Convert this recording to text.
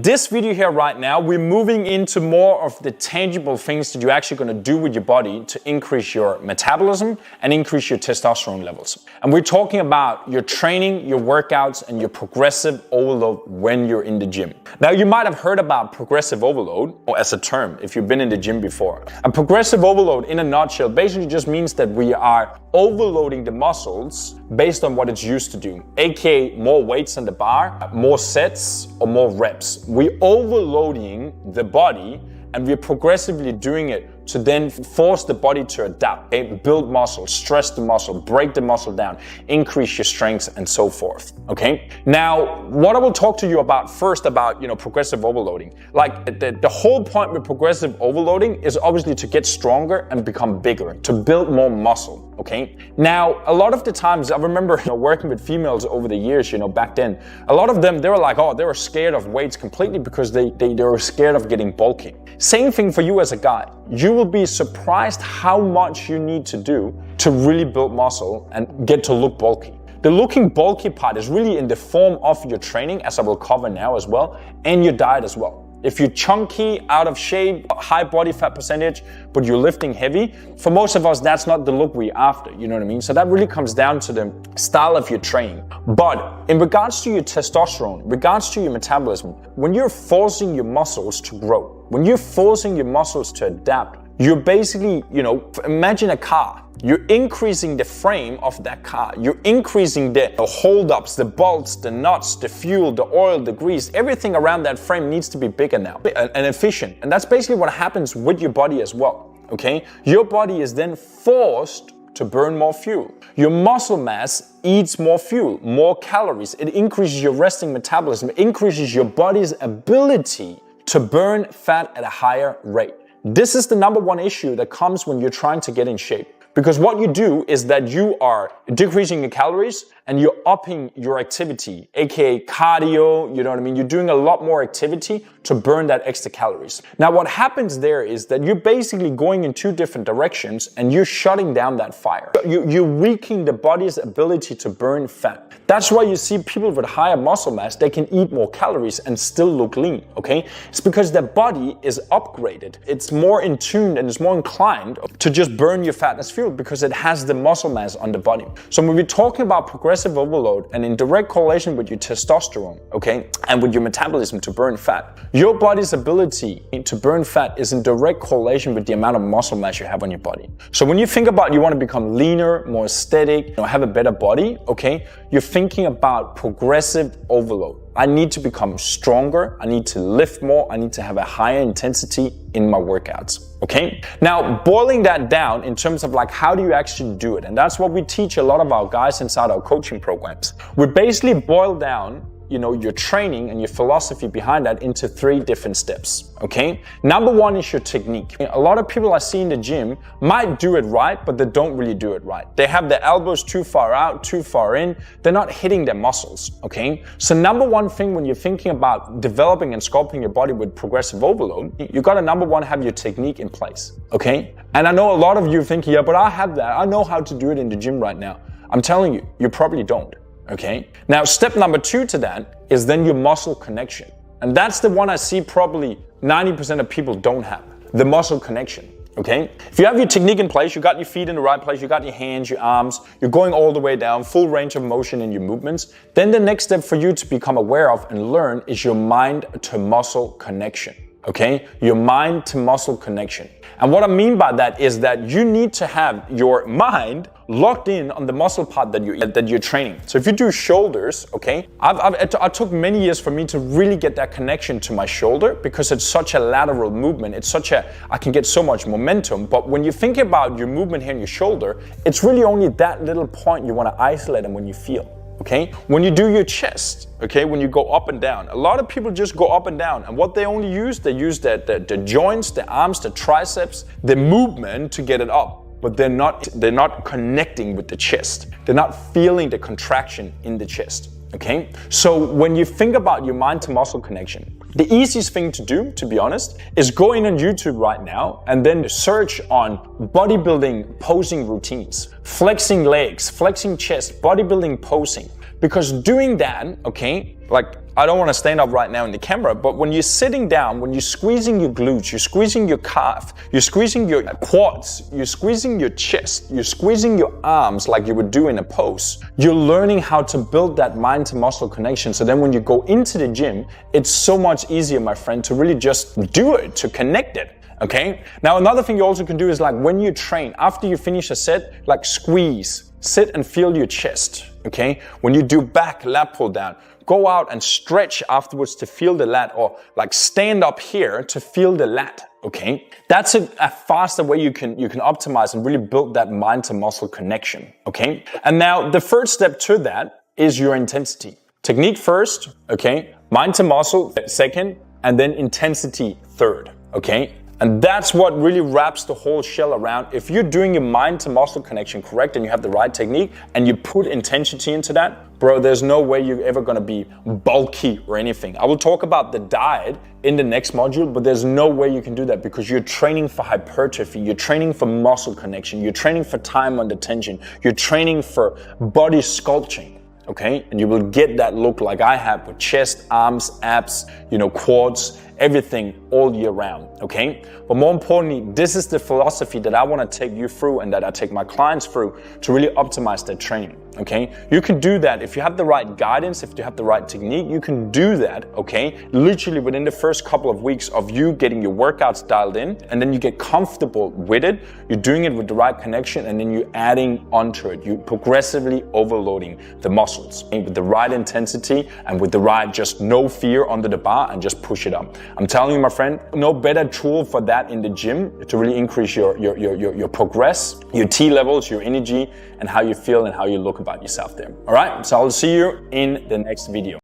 In this video here right now, we're moving into more of the tangible things that you're actually going to do with your body to increase your metabolism and increase your testosterone levels. And we're talking about your training, your workouts, and your progressive overload when you're in the gym. Now, you might have heard about progressive overload or as a term if you've been in the gym before. And progressive overload in a nutshell basically just means that we are overloading the muscles based on what it's used to do, aka more weights on the bar, more sets, or more reps. We're overloading the body and we're progressively doing it to then force the body to adapt, okay? Build muscle, stress the muscle, break the muscle down, increase your strengths, and so forth, okay? Now, what I will talk to you about first about, progressive overloading. Like the whole point with progressive overloading is obviously to get stronger and become bigger, to build more muscle, okay? Now, a lot of the times, I remember working with females over the years, back then, a lot of them, they were like, they were scared of weights completely because they were scared of getting bulky. Same thing for you as a guy. You will be surprised how much you need to do to really build muscle and get to look bulky. The looking bulky part is really in the form of your training, as I will cover now as well, and your diet as well. If you're chunky, out of shape, high body fat percentage, but you're lifting heavy, for most of us, that's not the look we're after, you know what I mean? So that really comes down to the style of your training. But in regards to your testosterone, regards to your metabolism, when you're forcing your muscles to grow, when you're forcing your muscles to adapt, you're basically, imagine a car. You're increasing the frame of that car. You're increasing the holdups, the bolts, the nuts, the fuel, the oil, the grease. Everything around that frame needs to be bigger now and efficient. And that's basically what happens with your body as well, okay? Your body is then forced to burn more fuel. Your muscle mass eats more fuel, more calories. It increases your resting metabolism. It increases your body's ability to burn fat at a higher rate. This is the number one issue that comes when you're trying to get in shape. Because what you do is that you are decreasing your calories and you're upping your activity, aka cardio, you know what I mean? You're doing a lot more activity to burn that extra calories. Now, what happens there is that you're basically going in two different directions and you're shutting down that fire. You're weakening the body's ability to burn fat. That's why you see people with higher muscle mass, they can eat more calories and still look lean, okay? It's because their body is upgraded. It's more in tune and it's more inclined to just burn your fat as fuel because it has the muscle mass on the body. So when we're talking about progressive overload and in direct correlation with your testosterone, okay, and with your metabolism to burn fat, your body's ability to burn fat is in direct correlation with the amount of muscle mass you have on your body. So when you think about you want to become leaner, more aesthetic, have a better body, okay, you're thinking about progressive overload. I need to become stronger, I need to lift more, I need to have a higher intensity in my workouts, okay? Now, boiling that down in terms of like how do you actually do it? And that's what we teach a lot of our guys inside our coaching programs. We basically boil down your training and your philosophy behind that into 3 different steps, okay? Number 1 is your technique. A lot of people I see in the gym might do it right, but they don't really do it right. They have their elbows too far out, too far in. They're not hitting their muscles, okay? So number 1 thing when you're thinking about developing and sculpting your body with progressive overload, you gotta number 1 have your technique in place, okay? And I know a lot of you think, yeah, but I have that. I know how to do it in the gym right now. I'm telling you, you probably don't. Okay. Now, step number 2 to that is then your muscle connection. And that's the one I see probably 90% of people don't have, the muscle connection. Okay. If you have your technique in place, you got your feet in the right place, you got your hands, your arms, you're going all the way down, full range of motion in your movements, then the next step for you to become aware of and learn is your mind to muscle connection. Okay. Your mind to muscle connection. And what I mean by that is that you need to have your mind locked in on the muscle part that you're training. So if you do shoulders, okay, it took many years for me to really get that connection to my shoulder because it's such a lateral movement. I can get so much momentum. But when you think about your movement here in your shoulder, it's really only that little point you want to isolate and when you feel. Okay, when you do your chest, okay, when you go up and down, a lot of people just go up and down, and what they only use, they use the joints, the arms, the triceps, the movement to get it up, but they're not connecting with the chest. They're not feeling the contraction in the chest. Okay, so when you think about your mind to muscle connection, the easiest thing to do, to be honest, is go in on YouTube right now and then search on bodybuilding posing routines, flexing legs, flexing chest, bodybuilding posing. Because doing that, okay, like I don't want to stand up right now in the camera, but when you're sitting down, when you're squeezing your glutes, you're squeezing your calf, you're squeezing your quads, you're squeezing your chest, you're squeezing your arms like you would do in a pose, you're learning how to build that mind to muscle connection. So then when you go into the gym, it's so much easier, my friend, to really just do it, to connect it. Okay? Now another thing you also can do is like when you train, after you finish a set, like squeeze, sit and feel your chest. Okay? When you do back lat pull down, go out and stretch afterwards to feel the lat, or like stand up here to feel the lat. Okay? That's a faster way you can optimize and really build that mind to muscle connection. Okay? And now the first step to that is your intensity. Technique first, okay? Mind to muscle second, and then intensity third. Okay? And that's what really wraps the whole shell around. If you're doing your mind to muscle connection correct and you have the right technique and you put intensity into that, bro, there's no way you're ever gonna be bulky or anything. I will talk about the diet in the next module, but there's no way you can do that because you're training for hypertrophy, you're training for muscle connection, you're training for time under tension, you're training for body sculpting. Okay, and you will get that look like I have with chest, arms, abs, quads, everything all year round. Okay, but more importantly, this is the philosophy that I want to take you through and that I take my clients through to really optimize their training. Okay, you can do that if you have the right guidance, if you have the right technique, you can do that. Okay, literally within the first couple of weeks of you getting your workouts dialed in, and then you get comfortable with it, you're doing it with the right connection, and then you're adding onto it. You're progressively overloading the muscles with the right intensity and with the right just no fear under the bar and just push it up. I'm telling you, my friend, no better tool for that in the gym to really increase your progress, your T levels, your energy, and how you feel and how you look about yourself there. All right, so I'll see you in the next video.